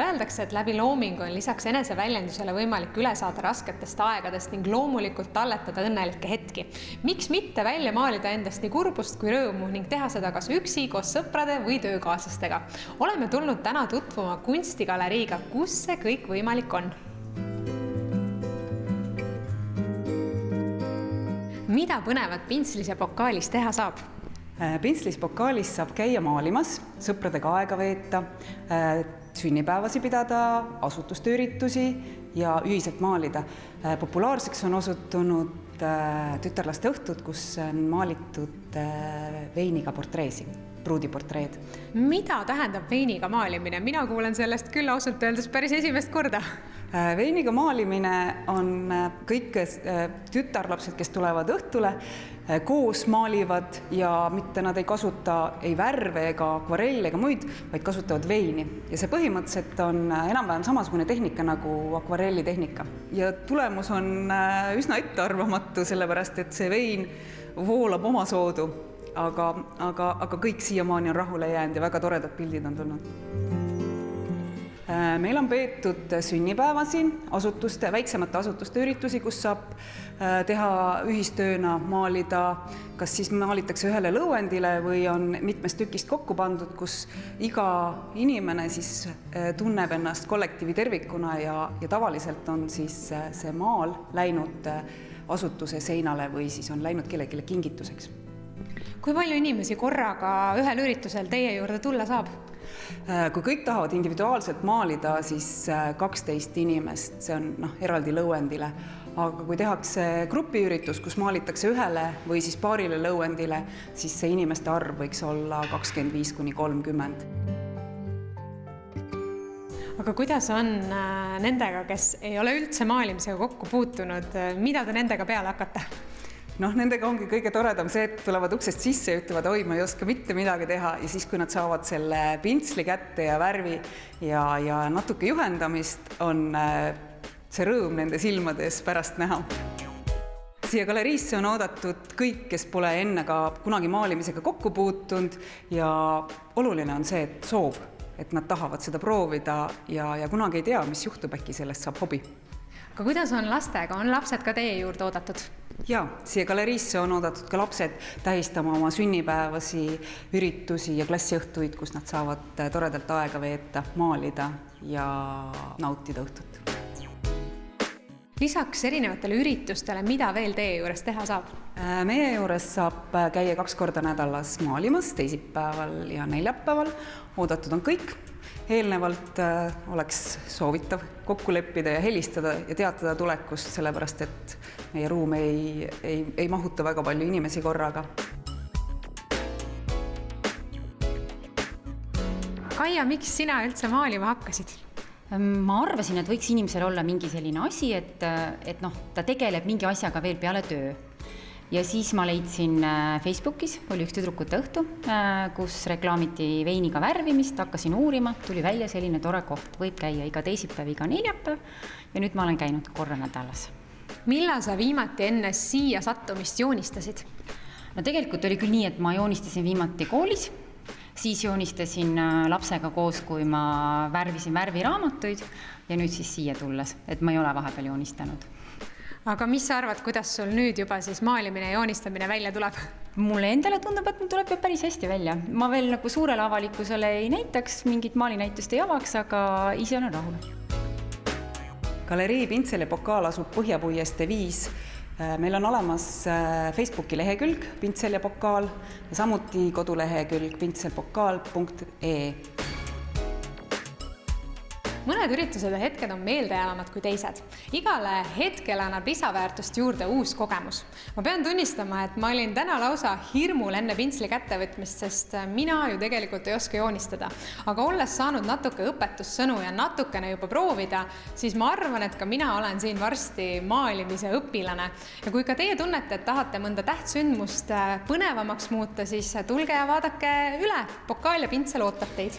Öeldakse, et läbi loomingu on lisaks eneseväljendusele võimalik üle saada rasketest aegadest ning loomulikult talletada õnnelikke hetki. Miks mitte välja maalida endast nii kurbust kui rõõmu ning teha seda kas üksi, koos sõprade või töökaaslastega. Oleme tulnud täna tutvuma kunstigaleriiga, kus see kõik võimalik on. Mida põnevat pintslis ja pokaalis teha saab? Pintslis pokaalis saab käia maalimas, sõpradega aega veeta, sünnipäevasi pidada, asutustööritusi ja ühiselt maalida. Populaarseks on osutunud tütarlaste õhtud, kus on maalitud veiniga portreesi, pruudiportreed. Mida tähendab veiniga maalimine? Mina kuulen sellest küll ausalt öeldes päris esimest korda. Veiniga maalimine on kõik tütarlapsed, kes tulevad õhtule, koos maalivad ja mitte nad ei kasuta ei värve ega akvarelle ega muid, vaid kasutavad veini. Ja see põhimõtteliselt on enam-vähem samasugune tehnika nagu akvarelli tehnika. Ja tulemus on üsna ettearvamatu, sellepärast et see vein voolab omasoodu, aga kõik siiamaani on rahule jäänud ja väga toredad pildid on tulnud. Meil on peetud sünnipäevasi, väiksemate asutuste üritusi, kus saab teha ühistööna maalida, kas siis maalitakse ühele lõuendile või on mitmest tükist kokku pandud, kus iga inimene siis tunneb ennast kollektiivi tervikuna ja tavaliselt on siis see maal läinud asutuse seinale või siis on läinud kellelegi kingituseks. Kui palju inimesi korraga ühel üritusel teie juurde tulla saab? Kui kõik tahavad individuaalselt maalida, siis 12 inimest, see on eraldi lõuendile. Aga kui tehakse grupiüritus, kus maalitakse ühele või siis paarile lõuendile, siis see inimeste arv võiks olla 25–30. Aga kuidas on nendega, kes ei ole üldse maalimisega kokku puutunud, mida te nendega peale hakata? Nendega ongi kõige toredam see, et tulevad uksest sisse ja ütlevad, oi, ma ei oska mitte midagi teha ja siis, kui nad saavad selle pintsli kätte ja värvi ja natuke juhendamist, on see rõõm nende silmades pärast näha. Siia galeriisse on oodatud kõik, kes pole enne ka kunagi maalimisega kokku puutunud ja oluline on see, et soov, et nad tahavad seda proovida ja kunagi ei tea, mis juhtub, äkki sellest saab hobi. Aga kuidas on lastega? On lapsed ka teie juurde oodatud? Jaa, siia galeriisse on oodatud ka lapsed tähistama oma sünnipäevasi, üritusi ja klassiõhtuid, kus nad saavad toredalt aega veeta, maalida ja nautida õhtut. Lisaks erinevatele üritustele, mida veel teie juures teha saab? Meie juures saab käia 2 korda nädalas maalimas, teisipäeval ja neljapäeval. Oodatud on kõik. Eelnevalt oleks soovitav kokku leppida ja helistada ja teatada tulekust, sellepärast et meie ruum ei mahuta väga palju inimesi korraga. Kaia, miks sina üldse maalima hakkasid? Ma arvasin, et võiks inimesel olla mingi selline asi, et ta tegeleb mingi asjaga veel peale töö. Ja siis ma leidsin Facebookis, oli üks tüdrukute õhtu, kus reklaamiti veiniga värvimist, hakkasin uurima, tuli välja selline tore koht, võib käia iga teisipäev, iga neljapäev ja nüüd ma olen käinud korra nädalas. Millal sa viimati enne siia sattumist joonistasid? Tegelikult oli küll nii, et ma joonistasin viimati koolis, siis joonistasin lapsega koos, kui ma värvisin värviraamatuid ja nüüd siis siia tulles, et ma ei ole vahepeal joonistanud. Aga mis sa arvad, kuidas sul nüüd juba siis maalimine ja joonistamine välja tuleb? Mulle endale tundub, et mul tuleb päris hästi välja. Ma veel nagu suurele avalikkusele ei näitaks, mingit maalinäitust ei avaks, aga ise olen rahul. Galerii Pintsel ja Pokaal asub Põhjapuiestee 5. Meil on olemas Facebooki lehekülg Pintsel ja Pokaal ja samuti kodulehekülg pintselpokaal.ee. Mõned üritused ja hetked on meeldejäävamad kui teised. Igale hetkele annab lisaväärtust juurde uus kogemus. Ma pean tunnistama, et ma olin täna lausa hirmul enne pintsli kättevõtmist, sest mina ju tegelikult ei oska joonistada. Aga olles saanud natuke õpetussõnu ja natukene juba proovida, siis ma arvan, et ka mina olen siin varsti maalimise õpilane. Ja kui ka teie tunnete, et tahate mõnda tähtsündmust põnevamaks muuta, siis tulge ja vaadake üle. Pokaal ja pintsel ootab teid.